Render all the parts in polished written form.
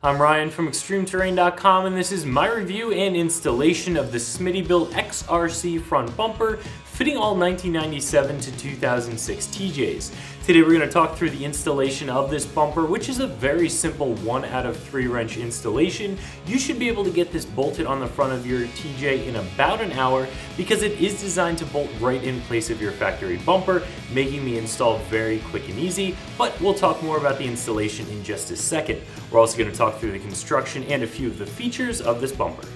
I'm Ryan from ExtremeTerrain.com, and this is my review and installation of the Smittybilt XRC Front Bumper fitting all 1997 to 2006 TJs. Today we're going to talk through the installation of this bumper, which is a very simple 1 out of 3 wrench installation. You should be able to get this bolted on the front of your TJ in about an hour because it is designed to bolt right in place of your factory bumper, making the install very quick and easy, but we'll talk more about the installation in just a second. We're also going to talk through the construction and a few of the features of this bumper.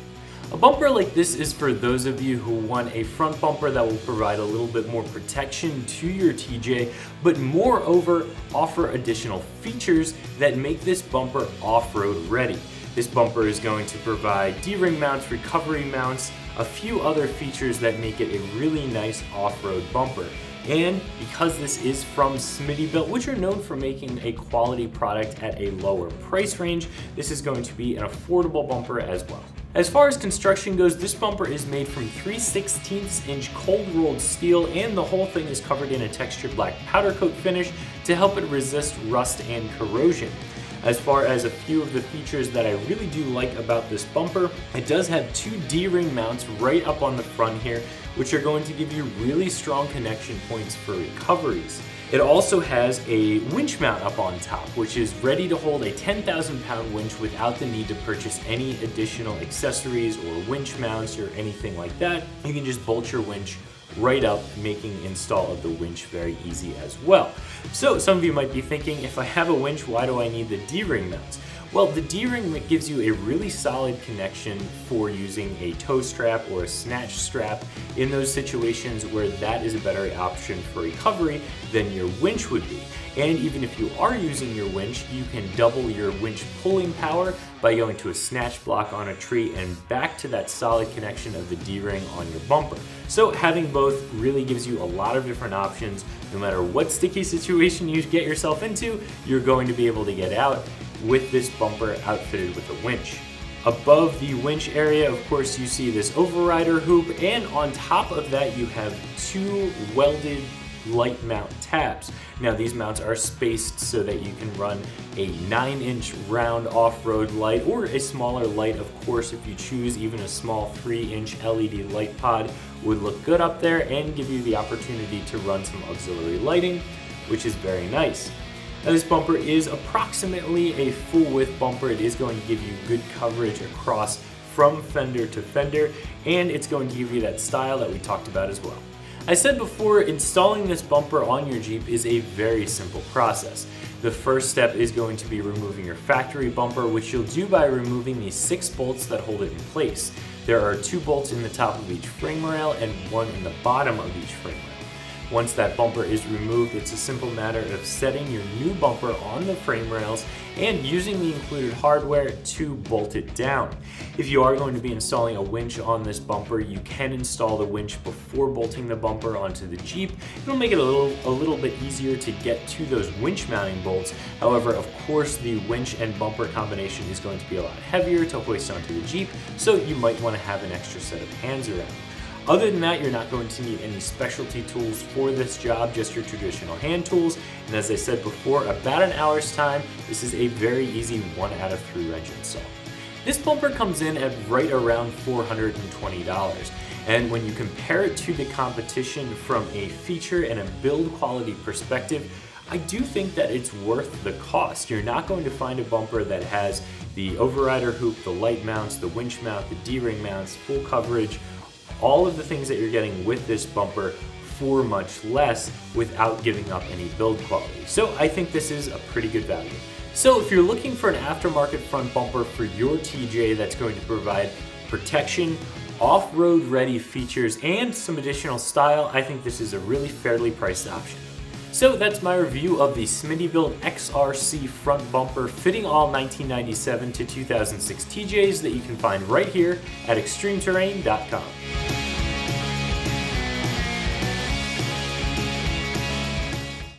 A bumper like this is for those of you who want a front bumper that will provide a little bit more protection to your TJ, but moreover offer additional features that make this bumper off-road ready. This bumper is going to provide D-ring mounts, recovery mounts, a few other features that make it a really nice off-road bumper. And because this is from Smittybilt, which are known for making a quality product at a lower price range, this is going to be an affordable bumper as well. As far as construction goes, this bumper is made from 3/16 inch cold rolled steel, and the whole thing is covered in a textured black powder coat finish to help it resist rust and corrosion. As far as a few of the features that I really do like about this bumper, it does have 2 D-ring mounts right up on the front here, which are going to give you really strong connection points for recoveries. It also has a winch mount up on top, which is ready to hold a 10,000-pound winch without the need to purchase any additional accessories or winch mounts or anything like that. You can just bolt your winch right up, making install of the winch very easy as well. So some of you might be thinking, if I have a winch, why do I need the D-ring mounts? Well, the D-ring gives you a really solid connection for using a tow strap or a snatch strap in those situations where that is a better option for recovery than your winch would be. And even if you are using your winch, you can double your winch pulling power by going to a snatch block on a tree and back to that solid connection of the D-ring on your bumper. So having both really gives you a lot of different options. No matter what sticky situation you get yourself into, you're going to be able to get out with this bumper outfitted with a winch. Above the winch area, of course, you see this overrider hoop, and on top of that you have 2 welded light mount tabs. Now these mounts are spaced so that you can run a 9-inch round off-road light or a smaller light, of course, if you choose. Even a small 3-inch LED light pod would look good up there and give you the opportunity to run some auxiliary lighting, which is very nice. Now this bumper is approximately a full width bumper. It is going to give you good coverage across from fender to fender, and it's going to give you that style that we talked about as well. I said before, installing this bumper on your Jeep is a very simple process. The first step is going to be removing your factory bumper, which you'll do by removing the 6 bolts that hold it in place. There are 2 bolts in the top of each frame rail and 1 in the bottom of each frame rail. Once that bumper is removed, it's a simple matter of setting your new bumper on the frame rails and using the included hardware to bolt it down. If you are going to be installing a winch on this bumper, you can install the winch before bolting the bumper onto the Jeep. It'll make it a little bit easier to get to those winch mounting bolts. However, of course, the winch and bumper combination is going to be a lot heavier to hoist onto the Jeep, so you might want to have an extra set of hands around. Other than that, you're not going to need any specialty tools for this job, just your traditional hand tools. And as I said before, about an hour's time, this is a very easy 1 out of 3 wrench install. This bumper comes in at right around $420. And when you compare it to the competition from a feature and a build quality perspective, I do think that it's worth the cost. You're not going to find a bumper that has the overrider hoop, the light mounts, the winch mount, the D-ring mounts, full coverage, all of the things that you're getting with this bumper for much less without giving up any build quality. So I think this is a pretty good value. So if you're looking for an aftermarket front bumper for your TJ that's going to provide protection, off-road ready features, and some additional style, I think this is a really fairly priced option. So that's my review of the Smittybilt XRC Front Bumper fitting all 1997 to 2006 TJs that you can find right here at ExtremeTerrain.com.